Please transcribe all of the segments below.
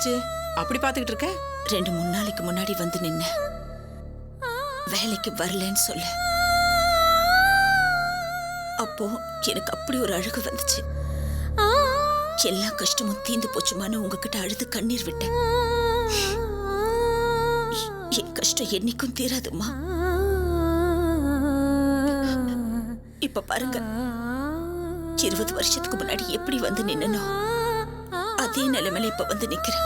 என்னாச்சு? அப்படி பாத்துக்கிட்டு இருக்க? 2-3 நாளைக்கு முன்னாடி வந்து நின்ன வேலைக்கு வரலன்னு சொல்ல, அப்போ எனக்கு அப்படி ஒரு அழுகு வந்துச்சு. எல்லா கஷ்டமும் தீந்து போச்சுமான்னு உங்ககிட்ட அழுது கண்ணீர் விட்டேன். என் கஷ்டம் என்னைக்கும் தீராதுமா. இப்ப பாருங்க, 20 வருஷத்துக்கு முன்னாடி எப்படி வந்து நின்னனோ அதே நிலைமையில இப்ப வந்து நிக்கிறேன்.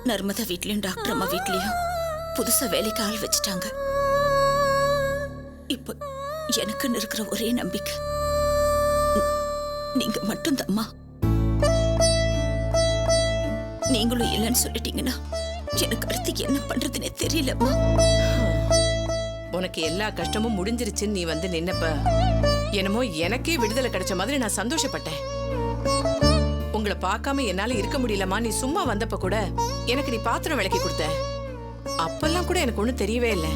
நர்மதா வீட்லயும் டாக்டர் அம்மா வீட்லயும் புதுசா வேலைக்கு ஆள் வச்சுட்டாங்க. இப்ப எனக்குன்னு இருக்கிற ஒரே நம்பிக்கை நீங்க மட்டும்தாம்மா. நீங்களும் இல்லைன்னு சொல்லிட்டீங்கன்னா எனக்கு அடுத்து என்ன பண்றதுன்னே தெரியலம்மா. உனக்கு எல்லா கஷ்டமும் முடிஞ்சிருச்சுன்னு நீ வந்து நின்னப்ப என்னமோ எனக்கே விடுதலை கிடைச்ச மாதிரி நான் சந்தோஷப்பட்டேன். உங்களை பார்க்காம என்னால இருக்க முடியலமா. நீ சும்மா வந்தப்ப கூட எனக்கு நீ பாத்திரம் விளக்கி கொடுத்த. அப்பெல்லாம் கூட எனக்கு ஒண்ணும் தெரியவே இல்லை.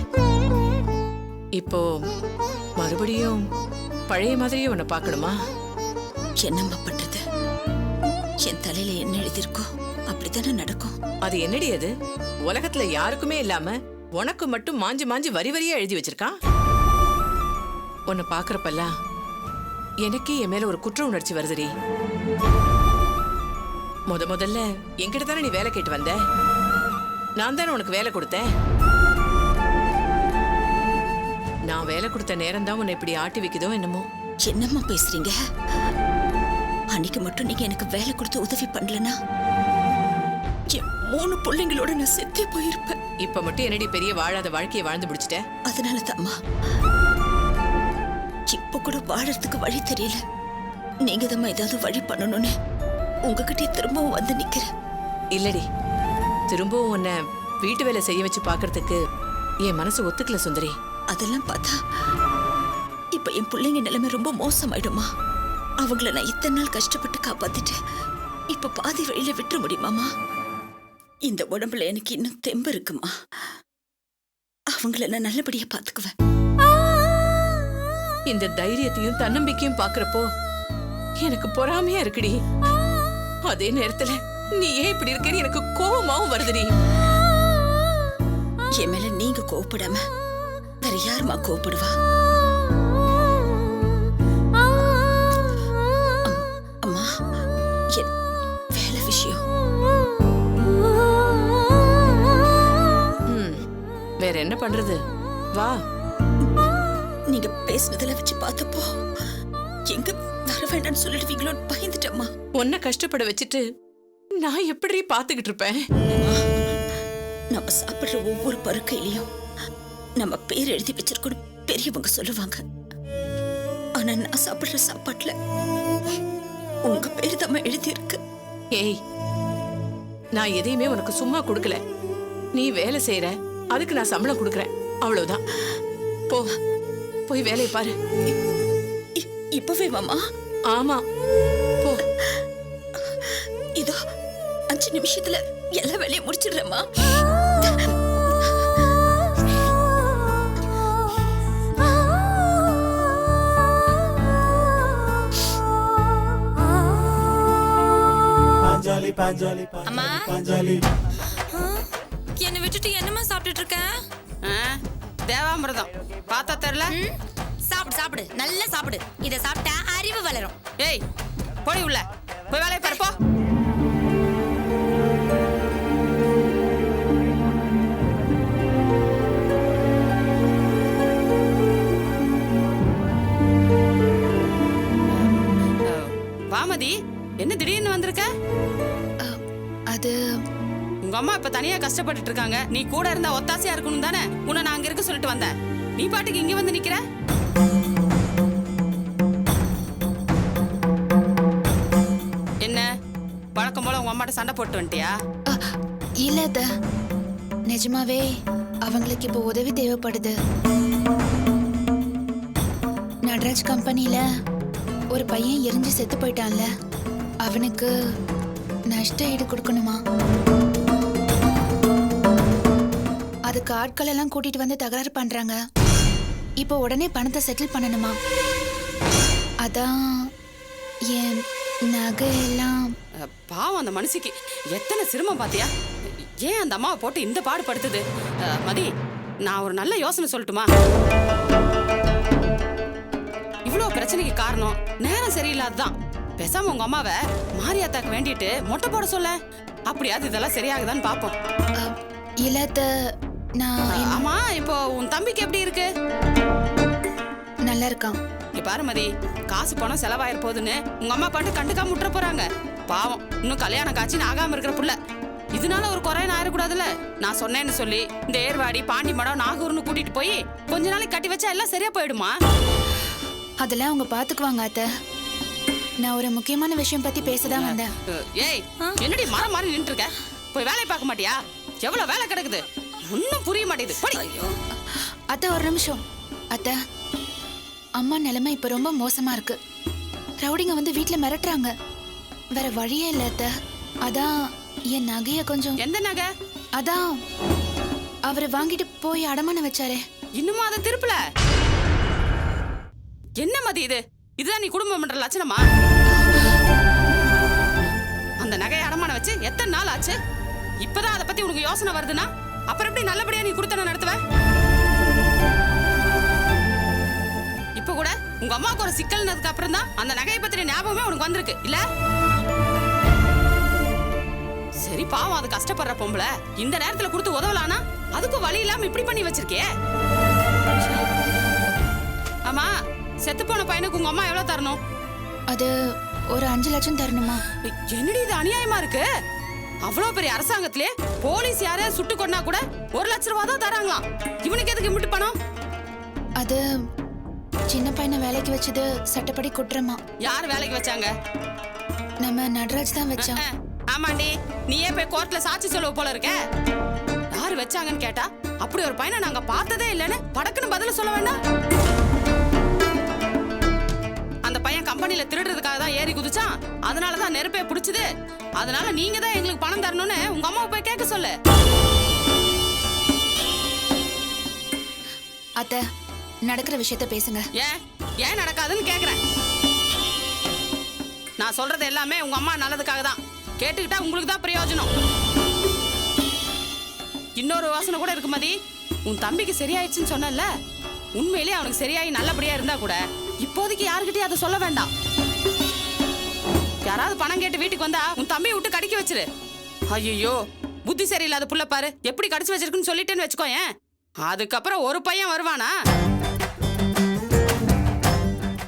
இப்போ மறுபடியும் பழைய மாதிரியே உன்னை பார்க்கணுமா? என்னம்மா பண்றது? என் தலையில என்ன எழுதிருக்கோ அப்படித்தானே நடக்கும். அது என்னடி அது? உலகத்துல யாருக்குமே இல்லாம உனக்கு மட்டும் மாஞ்சி மாஞ்சி வரி வரியா எழுதி வச்சிருக்கான். உன்னை பாக்குறப்பெல்லாம் எனக்கே என் மேல ஒரு குற்ற உணர்ச்சி வருதுடி. முதல்ல என்கிட்ட தானே நீ வேலை கேட்டு வந்த. நான் தானே உனக்கு வேலை கொடுத்தேன். நான் வேலை கொடுத்த நேரம் தான் உன்னை இப்படி ஆட்டி வைக்குதோ என்னமோ. என்னம்மா பேசுறீங்க? அன்னைக்கு மட்டும் நீங்க எனக்கு வேலை கொடுத்து உதவி பண்ணலனா என் 3 பிள்ளைங்களோட நான் செத்தே போயிருப்பேன். இப்ப மட்டும் என்னடி பெரிய வாழாத வாழ்க்கையை வாழ்ந்து முடிச்சிட்ட? அதனால தான்மா இப்ப கூட வாழறதுக்கு வழி தெரியல. நீங்க தான் ஏதாவது வழி பண்ணணும்னு உங்ககிட்டே திரும்பவும் வந்து நிக்கிறேன். இல்லடி, திரும்பவும் உன்னை வீட்டு வேலை செய்ய வச்சு பாக்குறதுக்கு என் மனசு ஒத்துக்கல சுந்தரி. அதெல்லாம் பார்த்தா இப்ப என் பிள்ளைங்க நிலைமை ரொம்ப மோசமாயிடுமா. அவங்கள நான் இத்தனை நாள் கஷ்டப்பட்டு காப்பாத்திட்டேன். இப்ப பாதி வழியில விட்டுற முடியுமாமா? இந்த உடம்புல எனக்கு இன்னும் தெம்பு இருக்குமா. அவங்கள நான் நல்லபடியா பாத்துக்குவேன். இந்த தைரியத்தையும் தன்னம்பிக்கையும் பாக்குறப்போ எனக்கு பொறாமையா இருக்குடி. அதே நேரத்துல நீ ஏன் இப்படி இருக்கேன்னு எனக்கு கோவமாவும் வருதுடி. என் மேல நீங்க கோவப்படாம வேற யாருமா கோவப்படுவா? அம்மா, என் வேலை விஷயம். வேற என்ன பண்றது? வா. நீங்க பேசுனதுல வச்சு பார்த்தப்போ எங்க வர வேண்டாம்னு சொல்லிடுவீங்களோன்னு பயந்துட்டம்மா. உன்னை கஷ்டப்பட வச்சுட்டு நான் எப்படி பாத்துக்கிட்டு இருப்பேன்? நம்ம சாப்பிடுற ஒவ்வொரு பருக்கையிலையும் நம்ம பேர் எழுதி வச்சிருக்கணும் பெரியவங்க சொல்லுவாங்க. ஆனா நான் சாப்பிடுற சாப்பாட்டுல உங்க பேர் தான் எழுதி இருக்கு. ஏய், நான் எதையுமே உனக்கு சும்மா கொடுக்கல. நீ வேலை செய்யற, அதுக்கு நான் சம்பளம் கொடுக்கறேன், அவ்வளவுதான். போ, போய் வேலையை பாரு. இப்பவே மாமா? ஆமா, போ. இதோ 5 நிமிஷத்துல எல்லா வேலையும் முடிச்சிடுறேம்மா. அம்மா, என்னை விட்டுட்டு என்னமா சாப்பிட்டுட்டு இருக்க? தேவாமிர்தம் பார்த்தா தெரியல. சாப்பிடு சாப்பிடு, நல்லா சாப்பிடு. இத சாப்பிட்டா அறிவு வளரும். ஏய், போடி உள்ள போய் வேலையை பாரு, போ. வாமதி, என்ன திடீர்னு வந்திருக்க? அது உங்க அம்மா இப்ப தனியா கஷ்டப்பட்டுட்டு இருக்காங்க. நீ கூட இருந்தா ஒத்தாசையா இருக்கணும் தானே உன்னை நான் அங்க இருக்க சொல்லிட்டு வந்தேன். நீ பாட்டுக்கு இங்க வந்து நிக்கிற. என்ன வழக்கம் போல உங்க அம்மாட்ட சண்டை போட்டு வந்துட்டியா? இல்ல, நிஜமாவே அவங்களுக்கு இப்போ உதவி தேவைப்படுது. நடராஜ் கம்பெனில ஒரு பையன் எரிஞ்சு செத்து போயிட்டான்ல, அவனுக்கு நஷ்ட ஈடு கொடுக்கணுமா. அதுக்கு ஆட்கள் எல்லாம் கூட்டிட்டு வந்து தகராறு பண்றாங்க. இப்போ உடனே பணத்தை செட்டில் பண்ணணுமா. அதான் என் நகையெல்லாம் பாவம் அந்த மனுஷிக்கு எத்தனை சிரமம் பாத்தியா? ஏன் அந்த அம்மாவை போட்டு இந்த பாடுபடுத்துது? மதி, நான் ஒரு நல்ல யோசனை சொல்லட்டுமா? இவ்வளவு பிரச்சனைக்கு காரணம் நேரம் சரியில்லாததான். பேசாம உங்க அம்மாவை மாரியாத்தாக்கு வேண்டிட்டு மொட்டை போட சொல்ல. அப்படியாவது இதெல்லாம் சரியாகுதான்னு பாப்போம். இல்லாத நான் ஆமா, இப்போ உன் தம்பிக்கு எப்படி இருக்கு? நல்லா இருக்கான். இங்க பாரு மதி, காசு பணம் செலவாயிர போகுதுன்னு உங்க அம்மா பாட்டு கண்டுக்காம விட்டுற போறாங்க. பாவம், இன்னும் கல்யாணம் காட்சின்னு ஆகாம இருக்கிற புள்ள. இதனால ஒரு குறைய ஆயிடக்கூடாதுல்ல. நான் சொன்னேன்னு சொல்லி இந்த ஏர்வாடி, பாண்டி மடம், நாகூர்னு கூட்டிட்டு போய் கொஞ்ச நாளைக்கு கட்டி வச்சா எல்லாம் சரியா போயிடுமா? அதெல்லாம் அவங்க பாத்துக்குவாங்க அத்தை. நான் ஒரு முக்கியமான விஷயம் பத்தி பேசதான் வந்தேன். ஏய், என்னடி மரம் மாதிரி நின்று இருக்க? போய் வேலையை பார்க்க மாட்டியா? எவ்வளவு வேலை கிடக்குது, ஒன்னும் புரிய மாட்டேங்குது. போடி. அத்தை ஒரு நிமிஷம். அத்தை, அம்மா நிலைமை இப்ப ரொம்ப மோசமா இருக்கு. ரவுடிங்க வந்து வீட்டுல மிரட்டுறாங்க. வேற வழியே இல்ல அத்தை. அதான் என் நகைய கொஞ்சம். எந்த நகை? அதான் அவரு வாங்கிட்டு போய் அடமானம் வச்சாரே. இன்னுமா அதை திருப்பல? என்ன மதி இது? இதுதான் நீ குடும்பம் பண்ற லட்சணமா? அந்த நகையை அடமானம் வச்சு எத்தனை நாள் ஆச்சு? இப்பதான் அதை பத்தி உனக்கு யோசனை வருதுன்னா அப்புறம் எப்படி நல்லபடியா நீ குடுத்தன நடத்துவ? இப்ப கூட உங்க அம்மாவுக்கு ஒரு சிக்கல்னதுக்கு அப்புறம் தான் அந்த நகையை பத்தின ஞாபகமே உனக்கு வந்திருக்கு இல்ல? சரி, பாவம், அது கஷ்டப்படுற பொம்பளை இந்த நேரத்துல கொடுத்து உதவலானா அதுக்கும் வழி இல்லாம இப்படி பண்ணி வச்சிருக்கே. ஆமா, செத்து போன பையனுக்கு உங்க அம்மா எவ்வளவு தரணும்? அது ஒரு 5 லட்சம் தரணுமா? என்னடி இது அநியாயமா இருக்கு? அவ்வளவு பெரிய அரசாங்கத்திலே போலீஸ் யாரையா சுட்டு கொண்டா கூட 1 லட்சம் ரூபாய் தான் தராங்களாம். இவனுக்கு எதுக்கு இம்பிட்டு பணம்? அது சின்ன பையனை வேலைக்கு வச்சது சட்டப்படி குற்றமா. யார் வேலைக்கு வச்சாங்க? நம்ம நடராஜ் தான் வச்சான். ஆமாண்டி, நீயே போய் கோர்ட்ல சாட்சி சொல்லுவ போல இருக்க. யாரு வச்சாங்கன்னு கேட்டா அப்படி ஒரு பையனை நாங்க பார்த்ததே இல்லைன்னு படக்குன்னு பதில சொல்ல வேண்டாம். அந்த பையன் கம்பெனில திருடுறதுக்காக தான் ஏறி குதிச்சான். அதனாலதான் நெருப்பே பிடிச்சது. அதனால நீங்க தான் எங்களுக்கு பணம் தரணும்னு உங்க அம்மாவை போய் கேட்க சொல்லு. அத்தை, நடக்கிற விஷயத்த பேசுங்க. ஏன் நடக்காதுன்னு கேக்குறேன். நான் சொல்றது எல்லாமே உங்க அம்மா நல்லதுக்காக தான். கேட்டுக்கிட்டா உங்களுக்கு தான் பிரயோஜனம். இன்னொரு யோசனை கூட இருக்கு மதி. உன் தம்பிக்கு சரியாயிடுச்சுன்னு சொன்னல, உண்மையிலேயே அவனுக்கு சரியாயி நல்லபடியா இருந்தா கூட இப்போதைக்கு யாருக்கிட்டயும் அதை சொல்ல வேண்டாம். யாராவது பணம் கேட்டு வீட்டுக்கு வந்தா உன் தம்பியை விட்டு கடிக்க வச்சிரு. ஐயோ, புத்தி சரியில்லாத புள்ள பாரு எப்படி கடிச்சு வச்சிருக்குன்னு சொல்லிட்டேன்னு வச்சுக்கோ. ஏன் அதுக்கப்புறம் ஒரு பையன் வருவானா?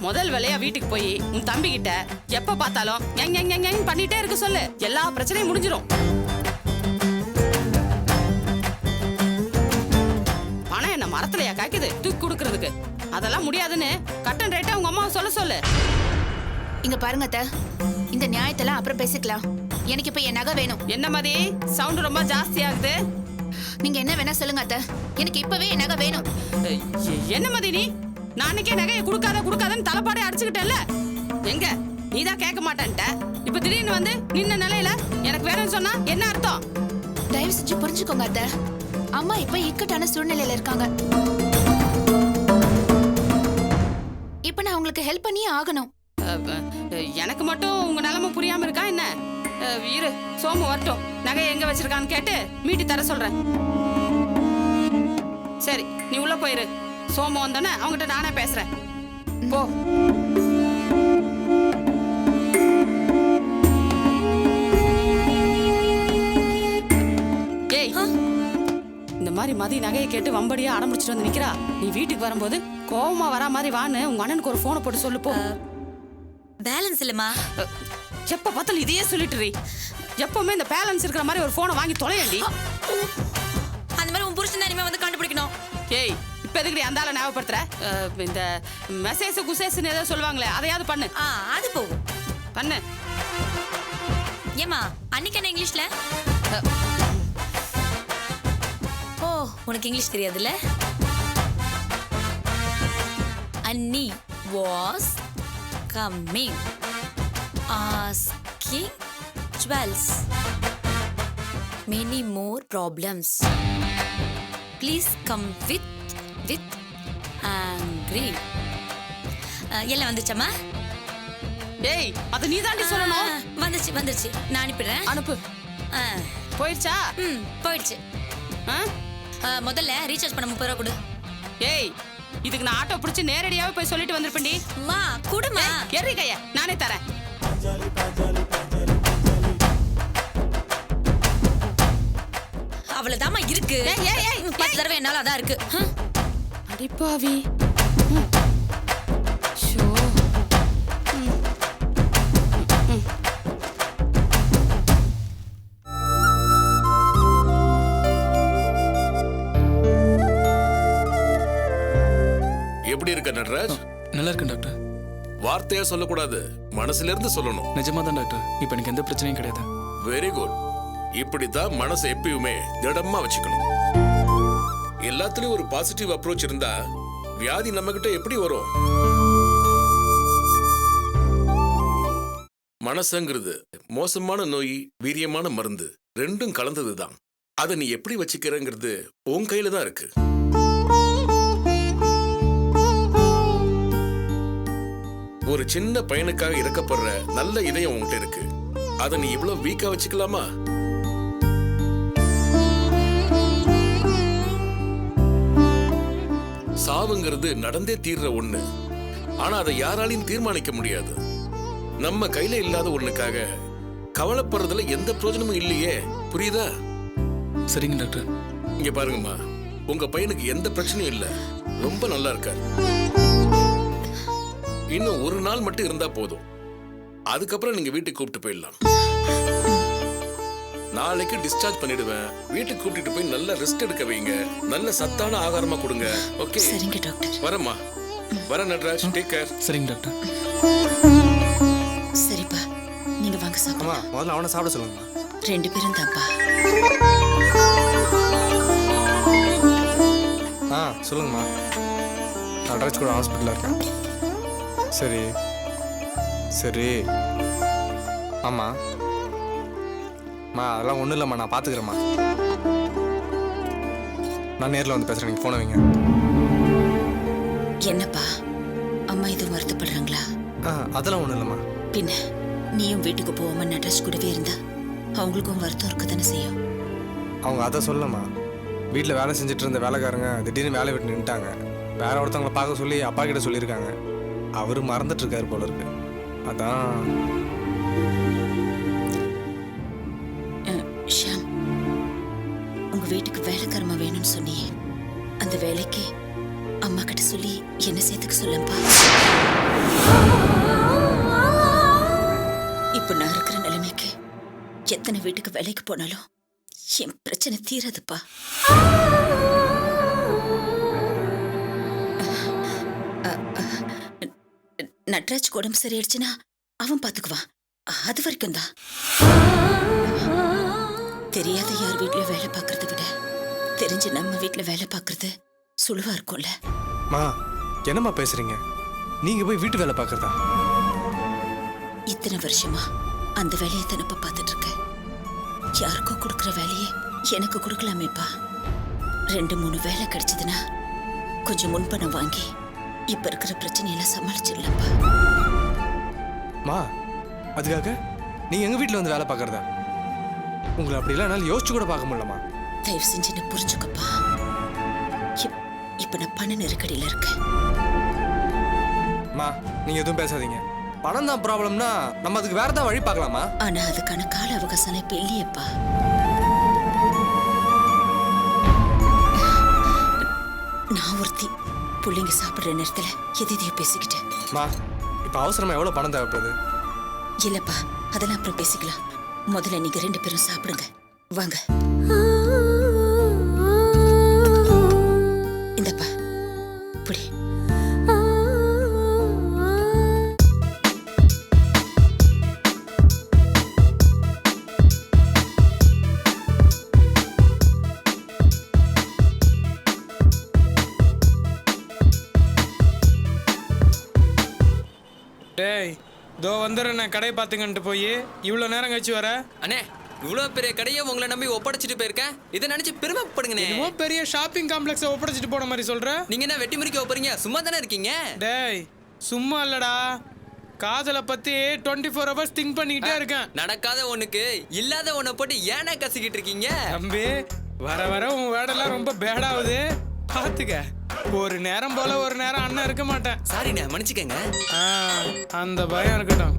முதல் வேலையா வீட்டுக்கு போய் உன் தம்பி கிட்ட எப்ப பார்த்தாலும் பண்ணிட்டே இருக்க சொல்லு. எல்லா பிரச்சனையும் முடிஞ்சிடும். பணம் என்ன மரத்துலயா காய்க்குது தூக்கி கொடுக்கறதுக்கு? அதெல்லாம் முடியாதுன்னு கட்டன் ரேட்டா உங்க அம்மாவை சொல்ல சொல்லு. இங்க பாருங்க அத்தை, இந்த நியாயத்தெல்லாம் அப்புறம் பேசிக்கலாம். எனக்கு இப்ப என் நகை வேணும். என்ன மாதிரி சவுண்ட் ரொம்ப ஜாஸ்தி ஆகுது? நீங்க என்ன வேணா சொல்லுங்க அத்தை, எனக்கு இப்பவே என் நகை வேணும். என்ன மாதிரி நீ? நான் அன்னைக்கே நகையை கொடுக்காதன்னு தலைப்பாடே அடிச்சுக்கிட்டேன்ல. எங்க நீதான் கேட்க மாட்டேன்ட்ட. இப்ப திடீர்னு வந்து நின்ன நிலையில எனக்கு வேணும்னு சொன்னா என்ன அர்த்தம்? தயவு செஞ்சு புரிஞ்சுக்கோங்க அத்தை. அம்மா இப்ப இக்கட்டான சூழ்நிலையில இருக்காங்க. இப்ப நான் உங்களுக்கு ஹெல்ப் பண்ணியே ஆகணும். எனக்கு மட்டும் உங்க நிலைமை புரியாம இருக்கா என்ன? இரு, சோமு வரட்டும், நகையை எங்க வச்சிருக்கான்னு கேட்டு மீட்டி தர சொல்றேன். சரி, நீ உள்ள போயிரு. சோமு வந்தோன்னே அவங்ககிட்ட நானே பேசுறேன். போ. ஏய், இந்த மாதிரி மதி நகையை கேட்டு வம்படியா அடம்பிடிச்சிட்டு வந்து நிக்கிறா. நீ வீட்டுக்கு வரும்போது கோவமா வரா மாதிரி வான்னு உங்க அண்ணனுக்கு ஒரு போனை போட்டு சொல்லு. போ. பேலன்ஸ் இல்லம்மா. எப்ப பார்த்தாலும் இதையே சொல்லிட்டு எப்பவுமே இந்த பேலன்ஸ் இருக்கிற மாதிரி ஒரு போனை வாங்கி தொலையண்டி. அந்த மாதிரி உன் புருஷன் தான் இனிமே வந்து கண்டுபிடிக்கணும். ஏய், இப்ப எதுக்கு அந்த ஆளை ஞாபகப்படுத்துற? இந்த மெசேஜ் குசேஸ்ன்னு ஏதோ சொல்லுவாங்களே, அதையாவது பண்ணு. அது போகும். பண்ணு. ஏமா அன்னைக்கு என்ன இங்கிலீஷ்ல? ஓ, உனக்கு இங்கிலீஷ் தெரியாதுல்ல? அன்னி was coming asking jewels many more problems please come with angry எல்லாம் வந்துச்சம்மா? ஏய் அது நீ தாண்டி சொல்லணும். வந்துருச்சு வந்துருச்சு, நான் அனுப்பிடுறேன். அனுப்பு. ஆ, போயிடுச்சா? போயிடுச்சு. முதல்ல ரீசார்ஜ் பண்ண 30 ரூபா கொடு. ஏய் இதுக்கு நான் ஆட்டோ பிடிச்சி நேரடியாவே போய் சொல்லிட்டு வந்திருப்பேன்டி. மா குடுமா. எறி கைய நானே தரேன். அவ்வளவுதாம்மா இருக்கு. 10 தடவை என்னால அதான் இருக்கு. அடிப்பாவி. எப்படி இருக்க நட்ராஜ்? நல்லா இருக்கேன் டாக்டர். வார்த்தையா சொல்லக்கூடாது, மனசுல இருந்து சொல்லணும். நிஜமா தான் டாக்டர், இப்போ எனக்கு எந்த பிரச்சனையும் கிடையாது. Very good. இப்படித்தான் மனசை எப்பயுமே திடமா வச்சுக்கணும். எல்லாத்துலயும் ஒரு பாசிட்டிவ் அப்ரோச் இருந்தா வியாதி நம்ம கிட்ட எப்படி வரும்? மனசுங்கிறது மோசமான நோய், வீரியமான மருந்து ரெண்டும் கலந்ததுதான். அதை நீ எப்படி வச்சுக்கிறங்கிறது உன் கையில தான் இருக்கு. ஒரு சின்ன பையனுக்காக இறக்கப்படுற நல்ல இதயம் உன்கிட்ட இருக்கு. அதை நீ இவ்வளவு வீக்கா வச்சுக்கலாமா? சாவுங்கிறது நடந்தே தீர்ற ஒண்ணு. ஆனா அதை யாராலையும் தீர்மானிக்க முடியாது. நம்ம கையில இல்லாத ஒண்ணுக்காக கவலைப்படுறதுல எந்த பிரயோஜனமும் இல்லையே. புரியுதா? சரிங்க டாக்டர். இங்க பாருங்கம்மா, உங்க பையனுக்கு எந்த பிரச்சனையும் இல்ல, ரொம்ப நல்லா இருக்காரு. இன்னும் ஒரு நாள் மட்டும் இருந்தா போதும். அதுக்கப்புறம் நீங்க வீட்டுக்கு கூப்பிட்டு போயிடலாம். நாளைக்கு டிஸ்சார்ஜ் பண்ணிடுவேன். வீட்டுக்கு கூட்டிட்டு போய் நல்ல ரெஸ்ட் எடுக்க வைங்க. நல்ல சத்தான ஆகாரமா கொடுங்க. ஓகே? சரிங்க டாக்டர். வரேம்மா. வர நட்ராஜ். Take care. சரிங்க டாக்டர். சரிப்பா, நீங்க வாங்க சாப்பிடுங்க. முதல்ல அவனை சாப்பிட சொல்லுங்கம்மா. 2 பேரும் தான்ப்பா. சொல்லுங்கம்மா. நட்ராஜ் கூட ஹாஸ்பிட்டலில் இருக்கேன். சரி சரி. ஆமாம் அதெல்லாம் ஒன்றும் இல்லைம்மா, நான் பார்த்துக்கிறேம்மா. நான் நேரில் வந்து பேசுகிறேன், நீங்கள் ஃபோனை வைங்க. என்னப்பா, அம்மா எதுவும் வருத்தப்படுறாங்களா? அதெல்லாம் ஒன்றும் இல்லைம்மா. பின்ன நீயும் வீட்டுக்கு போகாம நட்ராஜ் கூடவே இருந்தா அவங்களுக்கும் வருத்தம் இருக்க தானே செய்யும். அவங்க அதை சொல்லம்மா. வீட்டில் வேலை செஞ்சுட்டு இருந்த வேலைக்காரங்க திடீர்னு வேலை விட்டு நின்ட்டாங்க. வேற ஒருத்தவங்களை பார்க்க சொல்லி அப்பா கிட்ட சொல்லியிருக்காங்க. அவர் மறந்துட்டு இருக்காரு போல இருக்கு. அதான். ஷாம், உங்க வீட்டுக்கு வேலைக்காரமா வேணும்னு சொன்னியே, அந்த வேலைக்கு அம்மா கிட்ட சொல்லி என்ன சேர்த்துக்க சொல்லப்பா. இப்ப நான் இருக்கிற நிலைமைக்கு எத்தனை வீட்டுக்கு வேலைக்கு போனாலும் என் பிரச்சனை தீராதுப்பா. நட்ராஜ் உடம்பு சரியாயிடுச்சுன்னா அவன் பாத்துக்குவான். அது வரைக்கும் தான். தெரியாத யார் வீட்ல வேலை பார்க்கறத விட தெரிஞ்சு நம்ம வீட்ல வேலை பார்க்கறது சுழுவா இருக்கும்ல. மா என்னம்மா பேசுறீங்க? நீங்க போய் வீட்டு வேலை பார்க்கறதா? இத்தனை வருஷமா அந்த வேலையை தானப்பா பார்த்துட்டு இருக்கேன். யாருக்கோ கொடுக்குற வேலையை எனக்கு கொடுக்கலாமேப்பா. 2-3 வேலை கிடைச்சதுன்னா கொஞ்சம் முன்பணம் வாங்கி இப்ப இருக்கிற பிரச்சனையெல்லாம் சமாளிச்சிடலாம்ப்பா. மா அதுக்காக நீங்க எங்க வீட்டுல வந்து வேலை பார்க்கறதா? உங்களை அப்படிலாம் என்னால யோசிச்சு கூட பார்க்க முடியலமா. தயவு செஞ்சு என்ன புரிஞ்சுக்கப்பா. இப்ப நான் பண நெருக்கடியில இருக்கேன். மா நீங்க எதுவும் பேசாதீங்க. பணம் தான் ப்ராப்ளம்னா நம்ம அதுக்கு வேற ஏதாவது வழி பார்க்கலாமா? ஆனா அதுக்கான கால அவகாசம் இப்ப இல்லையேப்பா. நான் ஒருத்தி பிள்ளைங்க சாப்பிடுற நேரத்துல எதையோ பேசிக்கிட்டேன். மா இப்ப அவசரமா எவ்வளவு பணம் தேவைப்படுது? இல்லப்பா, அதெல்லாம் அப்புறம் பேசிக்கலாம். முதல்ல நீங்க 2 பேரும் சாப்பிடுங்க. வாங்க. இந்தப்பா புடி. டேய், இதோ வந்துடுறேன். நான் கடையை பார்த்துங்கன்ட்டு போய் இவ்வளோ நேரம் கழிச்சு வர. அண்ணே, இவ்வளோ பெரிய கடையை உங்களை நம்பி ஒப்படைச்சிட்டு போயிருக்கேன். இதை நினைச்சு பெருமைப்படுங்கண்ணே. இன்னும் பெரிய ஷாப்பிங் காம்ப்ளெக்ஸை ஒப்படைச்சிட்டு போன மாதிரி சொல்ற. நீங்க என்ன வெட்டி முறிக்க போறீங்க? சும்மா தானே இருக்கீங்க. டேய், சும்மா இல்லடா, காதலை பத்தி 24 ஹவர்ஸ் திங்க் பண்ணிக்கிட்டே இருக்கேன். நடக்காத ஒண்ணுக்கு இல்லாத ஒண்ண போட்டு ஏன்னா கசிக்கிட்டு இருக்கீங்க? தம்பி வர வர உன் வேடெல்லாம் ரொம்ப பேடாகுது, பாத்துக்க. ஒரு நேரம் போல ஒரு நேரம் அண்ணன் இருக்க மாட்டேன். சாரிண்ணே, மன்னிச்சுக்கங்க. அந்த பயம் இருக்கட்டும்.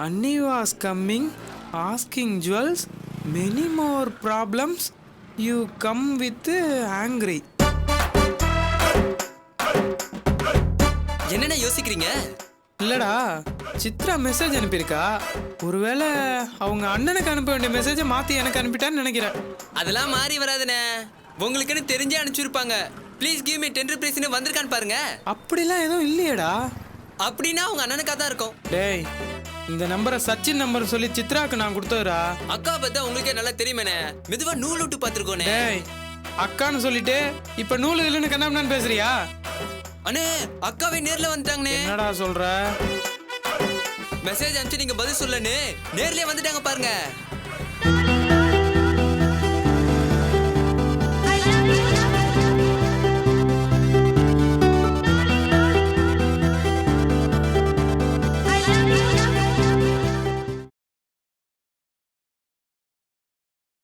Annie was coming asking jewels many more problems you come with angry. என்னென்ன யோசிக்கிறீங்க? இல்லடா, சித்ரா மெசேஜ் அனுப்பியிருக்கா. ஒருவேளை அவங்க அண்ணனுக்கு அனுப்ப வேண்டிய மெசேஜை மாத்தி எனக்கு அனுப்பிட்டான்னு நினைக்கிறேன். அதெல்லாம் மாறி வராதுண்ணே, உங்களுக்குன்னு தெரிஞ்சே அனுப்பிச்சிருப்பாங்க. ப்ளீஸ் கிவ் மீ 10 rupees வந்திருக்கான்னு பாருங்க. அப்படிலாம் எதுவும் இல்லையேடா. அப்படின்னா அவங்க அண்ணனுக்காக தான் இருக்கும். டேய், இந்த நம்பரை சச்சின் நம்பர் சொல்லி சித்ராக்கு நான் கொடுத்ததுடா. அக்கா பத்தி உங்களுக்கே நல்லா தெரியுமேண்ணே, மெதுவா நூல் விட்டு பார்த்துருக்கோண்ணே. டேய், அக்கான்னு சொல்லிட்டு இப்ப நூலு இல்லைன்னு கண்ணாமண்ணான்னு பேசுறியா? அண்ணே, அக்காவே நேர்ல வந்துட்டாங்கண்ணே. என்னடா சொல்ற? மெசேஜ் அனுப்பிச்சு நீங்க பதில் சொல்லனே நேர்லயே வந்துட்டாங்க பாருங்க.